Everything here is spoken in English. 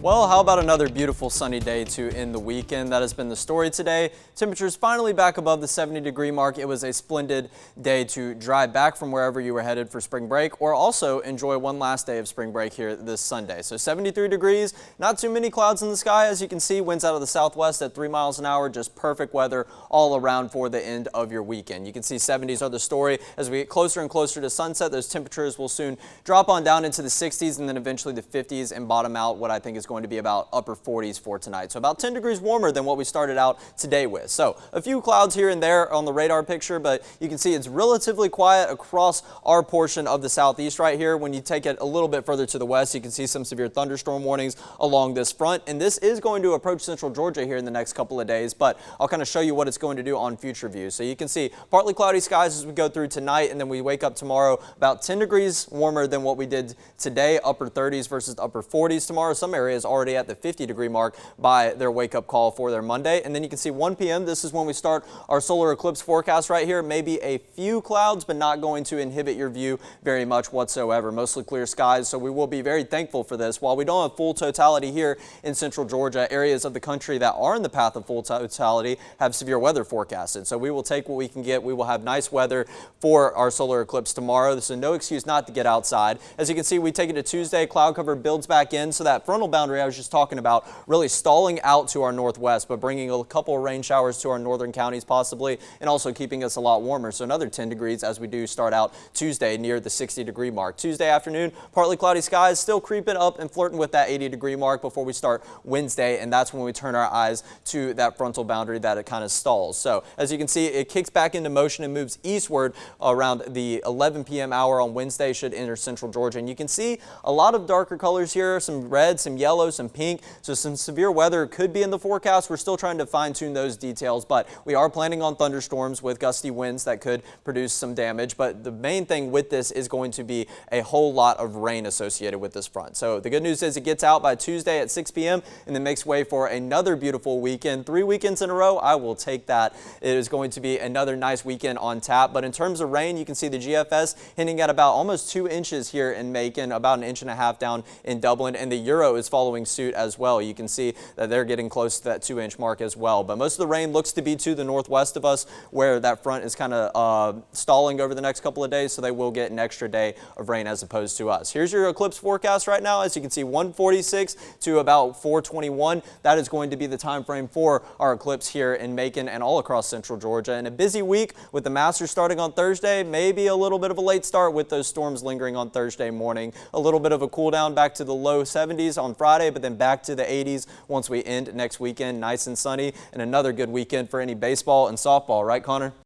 Well, how about another beautiful sunny day to end the weekend? That has been the story today. Temperatures finally back above the 70-degree mark. It was a splendid day to drive back from wherever you were headed for spring break, or also enjoy one last day of spring break here this Sunday. So 73 degrees, not too many clouds in the sky. As you can see, winds out of the southwest at 3 miles an hour. Just perfect weather all around for the end of your weekend. You can see 70s are the story. As we get closer and closer to sunset, those temperatures will soon drop on down into the 60s and then eventually the 50s and bottom out what I think is going to be about upper 40s for tonight. So about 10 degrees warmer than what we started out today with. So a few clouds here and there on the radar picture, but you can see it's relatively quiet across our portion of the southeast right here. When you take it a little bit further to the west, you can see some severe thunderstorm warnings along this front, and this is going to approach central Georgia here in the next couple of days, but I'll kind of show you what it's going to do on future views. So you can see partly cloudy skies as we go through tonight, and then we wake up tomorrow about 10 degrees warmer than what we did today, upper 30s versus upper 40s tomorrow. Some areas already at the 50-degree mark by their wake-up call for their Monday. And then you can see 1 p.m. This is when we start our solar eclipse forecast right here. Maybe a few clouds, but not going to inhibit your view very much whatsoever. Mostly clear skies, so we will be very thankful for this. While we don't have full totality here in central Georgia, areas of the country that are in the path of full totality have severe weather forecasted. So we will take what we can get. We will have nice weather for our solar eclipse tomorrow. This is no excuse not to get outside. As you can see, we take it to Tuesday. Cloud cover builds back in, so that frontal boundary I was just talking about really stalling out to our northwest, but bringing a couple of rain showers to our northern counties possibly, and also keeping us a lot warmer. So another 10 degrees as we do start out Tuesday near the 60-degree mark. Tuesday afternoon, partly cloudy skies, still creeping up and flirting with that 80-degree mark before we start Wednesday, and that's when we turn our eyes to that frontal boundary that it kind of stalls. So as you can see, it kicks back into motion and moves eastward around the 11 p.m. hour on Wednesday, should enter central Georgia. And you can see a lot of darker colors here, some red, some yellow, some pink. So some severe weather could be in the forecast. We're still trying to fine-tune those details, but we are planning on thunderstorms with gusty winds that could produce some damage. But the main thing with this is going to be a whole lot of rain associated with this front. So the good news is it gets out by Tuesday at 6 p.m. and then makes way for another beautiful weekend. 3 weekends in a row, I will take that. It is going to be another nice weekend on tap. But in terms of rain, you can see the GFS hinting at about almost 2 inches here in Macon, about 1.5 inches down in Dublin, and the Euro is following suit as well. You can see that they're getting close to that 2-inch mark as well. But most of the rain looks to be to the northwest of us, where that front is kind of stalling over the next couple of days, so they will get an extra day of rain as opposed to us. Here's your eclipse forecast right now. As you can see, 1:46 to about 4:21. That is going to be the time frame for our eclipse here in Macon and all across central Georgia. And a busy week with the Masters starting on Thursday. Maybe a little bit of a late start with those storms lingering on Thursday morning. A little bit of a cool down back to the low 70s on Friday, but then back to the 80s once we end next weekend. Nice and sunny, and another good weekend for any baseball and softball, right, Connor?